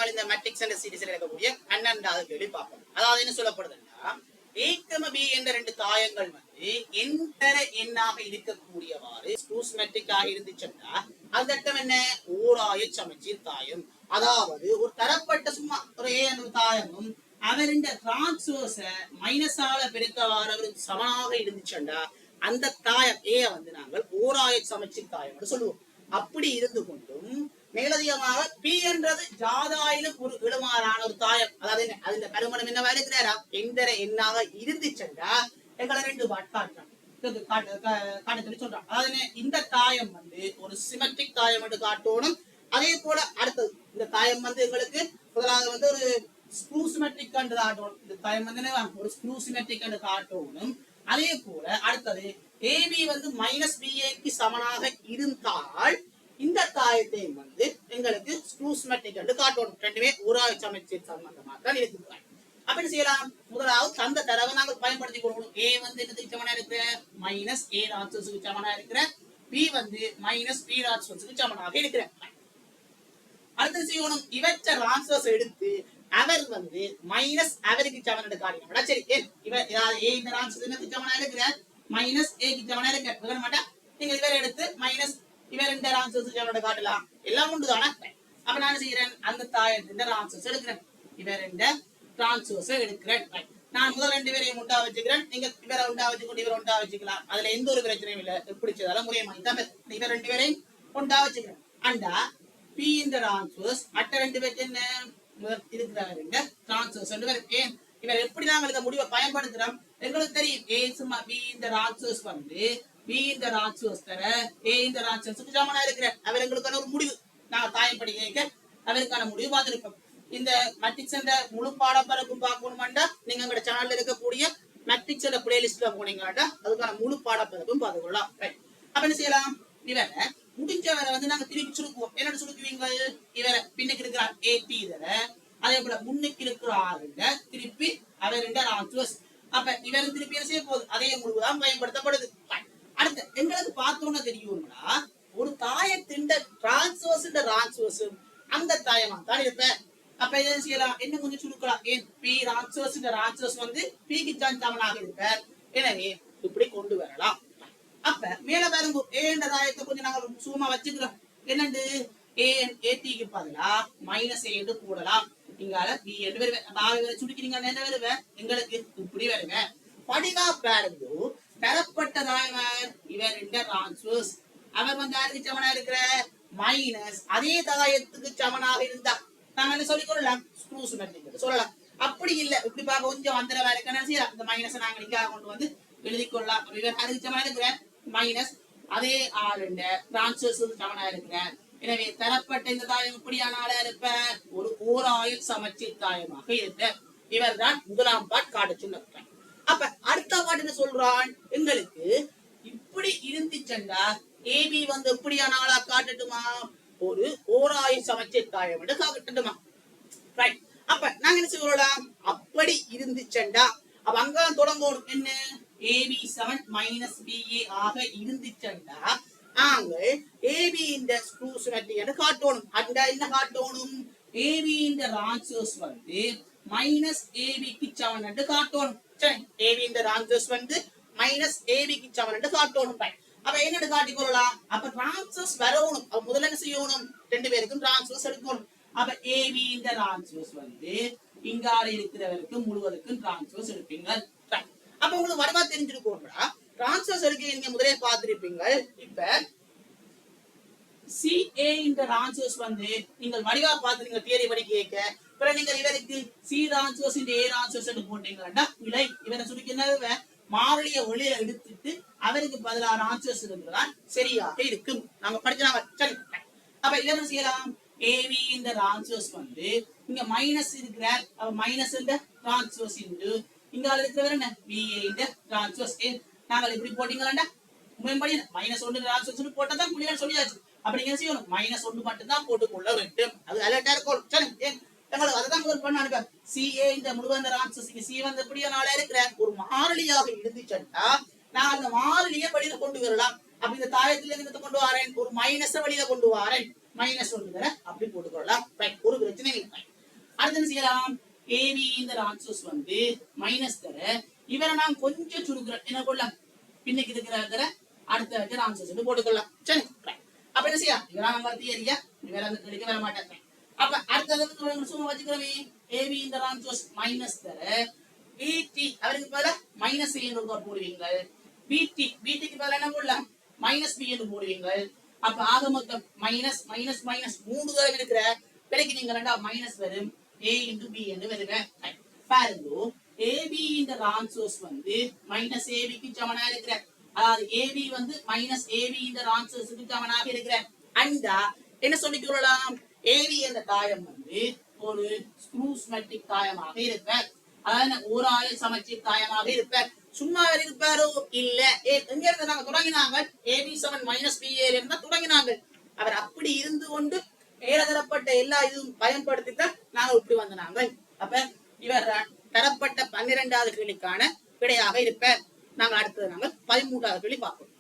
நாங்கள் இந்த மேட்ரிக்ஸ் என்ற சீரிஸில் இருக்கக்கூடிய 12வது கேள்வி பார்ப்போம். அதாவது என்ன சொல்லப்படுதுன்னா, A, B என்ற ரெண்டு தாயங்கள் வந்து எந்தர எண்ணாக இருக்கக்கூடியவாறு ஸ்க்ரூஸ் மேட்ரிக்காக இருந்துச்சுன்னா அது அர்த்தம் என்ன? ஓராய சமச்சீர் தாயம். அதாவது ஒரு தரப்பட்ட சும்மா ஒரு A என்ற தாயமும் அவரின் டிரான்ஸ்வர்ஸ மைனஸால பெருக்கவாறு அவருக்கு சமனாக இருந்துச்சுன்னா அந்த தாயம் ஏ வந்து நாங்கள் ஓராய சமச்சீர் தாயம் சொல்லுவோம். அப்படி இருந்து கொண்டும் மேலதிகமாக பி என்றது ஜாதாயிலும் ஒரு இடமாறான ஒரு தாயம். அதாவது அந்த கருமணம் என்னவா இருக்கிறாரா எந்தர எண்ணாக இருந்துச்சுண்டா எங்களை ரெண்டு காட்டுறான் காட்ட சொல்லி சொல்றான். அதாவது இந்த தாயம் வந்து ஒரு சிமெட்ரிக் தாயம் என்று காட்டணும். அதே போல அடுத்தது இந்த தாயம் வந்து எங்களுக்கு முதலாவது வந்து ஒரு ஸ்க்ரூ சிமெட்ரிக் என்று காட்டணும். இந்த தாயம் வந்து ஒரு ஸ்க்ரூ சிமெட்ரிக் என்று காட்டணும். அதே போல அடுத்தது ஏபி வந்து மைனஸ் பிஏக்கு சமனாக இருந்தால் இந்த தாயத்தை வந்து எங்களுக்கு ஸ்க்ரூ சிமெட்ரிக் என்று காட்டணும். ரெண்டுமே ஓராய சமச்சீர் சம்பந்தமாக தான் இருக்கிறாங்க. அப்ப என்ன செய்யலாம்? முதலாவது அந்த தரவை நாங்கள் பயன்படுத்தி கொள்ளணும். ஏ வந்து என்னதுக்கு சமனா இருக்கிற மைனஸ் ஏ ராட்சஸுக்கு சமனா இருக்கிற, பி வந்து மைனஸ் பி ராட்சஸுக்கு சமனாக இருக்கிற. அடுத்து செய்யணும், இவற்ற ராட்சஸ் எடுத்து அவர் வந்து மைனஸ் அவருக்கு சமன் காட்டணும். சரி, இவர் ஏ இந்த ராட்சஸ் சமனா இருக்கிற மைனஸ் ஏக்கு சமனா இருக்க மாட்டா, நீங்க இவர் எடுத்து மைனஸ் இவர் இந்த ராட்சஸ் சமனோட காட்டலாம். எல்லாம் உண்டு தானே? அப்ப நான் செய்யறேன், அந்த தாயத்தின் ராட்சஸ் எடுக்கிறேன், இவர் இந்த டிரான்ஸ்வர்ஸ் எடுக்கிறேன். நான் முதல் ரெண்டு பேரையும் உண்டா வச்சுக்கிறேன். நீங்க இவரை உண்டா வச்சுக்கொண்டு இவரை உண்டா வச்சுக்கலாம். அதுல எந்த ஒரு பிரச்சனையும் இல்லை. பிடிச்சதால முறையமாய் தான் இவர் ரெண்டு பேரையும் உண்டா வச்சுக்கிறேன். அண்டா பி இந்த டிரான்ஸ்வர்ஸ் அட்ட ரெண்டு பேருக்கு என்ன இருக்கிற டிரான்ஸ்வர்ஸ் ரெண்டு பேர். இவர் எப்படி நாங்கள் இந்த முடிவை பயன்படுத்துறோம் எங்களுக்கு தெரியும். ஏ சும்மா பி இந்த டிரான்ஸ்வர்ஸ் வந்து பி இந்த டிரான்ஸ்வர்ஸ் தர ஏ இந்த டிரான்ஸ்வர்ஸுக்கு சமனா இருக்கிறேன். அவர் எங்களுக்கான ஒரு முடிவு நாங்கள் தாயம் படி கேட்க அவருக்கான முடிவு பார்த்துருப்போம். இந்த மேட்ரிக்ஸ் என்ற முழு பாடப்பரப்பும் பார்க்கணுமாண்டா நீங்க எங்களோட சேனல்ல இருக்கக்கூடிய மேட்ரிக்ஸ் என்ற பிளேலிஸ்ட்ல போனீங்கடா அதுக்கான முழு பாடப்பரப்பும் பார்த்துக்கொள்ளலாம். அப்ப என்ன செய்யலாம்? இவரை முடிஞ்சவரை வந்து நாங்க திருப்பி சுருக்குவோம். என்னோட சுருக்குவீங்க? இவரை பின்னுக்கு இருக்கிறார் ஏடி இதர, அதே போல முன்னுக்கு இருக்கிற ஆளுங்க திருப்பி அவர் ரெண்டு ராட்சஸ். அப்ப இவரும் திருப்பி என்ன செய்ய போகுது? அதே முழுவதுதான் பயன்படுத்தப்படுது. அடுத்து எங்களுக்கு பார்த்தோம்னா தெரியுங்களா, ஒரு தாயத்தின் டிரான்ஸ்வர்ஸ் ராட்சஸ் அந்த தாயமா தான் இருப்ப. அப்ப என்ன செய்யலாம்? என்ன கொஞ்சம் சுருக்கலாம். ஏன் பி ராட்சஸ் வந்து பிக்கு சமனாக இருப்பார். எனவே இப்படி கொண்டு வரலாம். அப்ப மேல பாருங்க, ஏ என்ற தாயத்தை கொஞ்சம் நாங்க சும்மா வச்சுக்கிறோம். என்னண்டு ஏடிக்கு பதிலா மைனஸ் ஏ என்று போடலாம். இங்கால பி என்று வருவேன். சுருக்கிறீங்க என்ன வருவேன்? எங்களுக்கு இப்படி வருவேன். படிவா பாருங்க, பெறப்பட்ட தாயவர் இவர் என்ற டிரான்ஸ்வர்ஸ் அவர் வந்து யாருக்கு சமனா இருக்கிற மைனஸ் அதே தாயத்துக்கு சமனாக இருந்தா நாங்க என்ன சொல்லிக்கொள்ளலாம்? ஸ்க்ரூ சிமெட்ரிக் சொல்லலாம். அப்படி இல்ல, இப்படி பார்க்க கொஞ்சம் அந்தரவா இருக்கணும். இந்த மைனஸ் நாங்க நிக்காக கொண்டு வந்து எழுதி கொள்ளலாம். இவர் அதுக்கு சமனா இருக்கிற மைனஸ் அதே ஆளுண்ட டிரான்ஸ்வர்ஸ் சமனா இருக்கிறார். எனவே தரப்பட்ட இந்த தாயம் இப்படியான ஆளா இருப்ப ஒரு ஓராய சமச்சீர் தாயமாக இருப்ப. இவர் தான் முதலாம் பாட் காட்ட சொன்ன. அப்ப அடுத்த பாட்டு என்ன சொல்றான்? எங்களுக்கு இப்படி இருந்துச்சண்டா ஏபி வந்து எப்படியான ஆளா காட்டட்டுமா? ஒரு ஓராய சமச்சீர் தாயம் என்று காட்டட்டுமா? ரைட். அப்ப நாங்க என்ன சொல்லலாம்? அப்படி இருந்துச்சண்டா அப்ப அங்கதான் தொடங்கணும். என்ன? ஏபி 7 மைனஸ் பிஏ ஆக இருந்துச்சண்டா நாங்கள் ஏபி இந்த ஸ்க்ரூ சிமெட்ரிக் என்று காட்டணும். அந்த என்ன காட்டணும்? ஏபி இந்த ராட்சஸ் வந்து மைனஸ் ஏபிக்கு சமன் என்று காட்டணும். சரி, ஏபி இந்த ராட்சஸ் வந்து மைனஸ் ஏபிக்கு சமன் என்று காட்டணும். அப்ப என்னன்னு காட்டிக்கொள்ளலாம்? அப்ப டிரான்ஸ்வர்ஸ் வரணும். அப்ப முதல்ல என்ன செய்யணும்? ரெண்டு பேருக்கும் டிரான்ஸ்வர்ஸ் எடுக்கணும். அப்ப ஏபி இந்த டிரான்ஸ்வர்ஸ் வந்து இங்கால இருக்கிறவருக்கு முழுவதுக்கும் டிரான்ஸ்வர்ஸ் எடுப்பீங்க. அப்ப உங்களுக்கு வரவா தெரிஞ்சிருக்கோம்டா, டிரான்ஸ்வர்ஸ் எடுக்க நீங்க முதலே பார்த்திருப்பீங்க. இப்ப சிஏ இந்த டிரான்ஸ்வர்ஸ் வந்து நீங்கள் வடிவா பார்த்து நீங்க தியரி படி கேட்க பிறகு நீங்க இவருக்கு சி டிரான்ஸ்வர்ஸ் இந்த ஏ டிரான்ஸ்வர்ஸ் எடுத்து போட்டீங்கன்னா இல்லை, இவரை சுருக்கினது மாறிலிய ஒளியில எடுத்துட்டு அவருக்கு பதிலாக ராட்சஸ் இருக்கிறதான் சரியாக இருக்கும். நாங்க படிச்சாங்க. சரி, அப்ப இதை செய்யலாம். ஏவி இந்த ராட்சஸ் வந்து இங்க மைனஸ் இருக்கிறார். அப்ப மைனஸ் இந்த ராட்சஸ் இன்டு இங்க இருக்கிறவர் என்ன? பிஏ இந்த ராட்சஸ். நாங்கள் இப்படி போட்டீங்களா? முயம்படி மைனஸ் ஒன்று ராட்சஸ் போட்டதான் புள்ளிகள் சொல்லியாச்சு. அப்படி என்ன செய்யணும்? மைனஸ் ஒன்று மட்டும் தான் போட்டுக்கொள்ள வேண்டும். அது அலர்ட்டா இருக்கும். சரி, எங்களுக்கு அதான் முதல் பண்ண அனுப்ப. சிஏ இந்த முழுவந்த ராட்சஸ் சி வந்து எப்படியோ நாளா இருக்கிற ஒரு மாறிலியாக இருந்துச்சா நான் அந்த மாறிலிய வழியில கொண்டு வரலாம். அப்ப இந்த தாயத்துல இருந்து கொண்டு வரேன், ஒரு மைனஸ் வழியில கொண்டு வரேன், மைனஸ் ஒன்று அப்படி போட்டுக்கொள்ளலாம். ஒரு பிரச்சனை இல்லை. அடுத்து என்ன செய்யலாம் ஏபி இந்த ரான்சோஸ் வந்து மைனஸ் தர இவரை நான் கொஞ்சம் சுருக்குறேன் என்ன கொள்ளலாம் பின்னுக்கு இருக்கிற அடுத்த ரான்சோஸ் போட்டுக்கொள்ளலாம் சரி அப்ப என்ன செய்யா இவரான வார்த்தை ஏரியா வேற அந்த கிடைக்க வர மாட்டேன் அப்ப அடுத்தது சும்மா வச்சுக்கிறோமே ஏபி இந்த ரான்சோஸ் மைனஸ் தர பிடி அவருக்கு பதிலா மைனஸ் ஏ என்று போடுவீங்க பிடிக்கு பதிலா என்ன போடலாம் மைனஸ் பி என்று போடுவீங்க அப்ப ஆக மொத்தம் மைனஸ் மைனஸ் மைனஸ் 3 தடவை இருக்கிற பிறகு நீங்க ரெண்டா மைனஸ் வரும் a into b என்று வருவேன் பாருங்க ab இந்த ரான்சோஸ் வந்து மைனஸ் ab க்கு சமனா இருக்கிற அதாவது ab வந்து மைனஸ் ab இந்த ரான்சோஸ்க்கு சமனாக இருக்கிற அண்டா என்ன சொல்லிக்கலாம் ab என்ற தாயம் வந்து ஒரு ஸ்க்ரூஸ்மெட்ரிக் தாயமாக இருப்பார் அதாவது ஒரு ஆய சமச்சீர் தாயமாக இருப்பார் சும்மா இருப்பாரோ இல்ல எங்க இருந்து நாங்க தொடங்கினாங்க ab7 மைனஸ் ba இருந்தா தொடங்கினாங்க அவர் அப்படி இருந்து கொண்டு மேலதரப்பட்ட எல்லா இதுவும் பயன்படுத்தித்தான் நாங்க இப்படி வந்த நாங்கள் அப்ப இவர் தரப்பட்ட 12வது கேள்விக்கான விடையாக இருப்பார் நாங்கள் அடுத்தது நாங்கள் 13வது கேள்வி பார்ப்போம்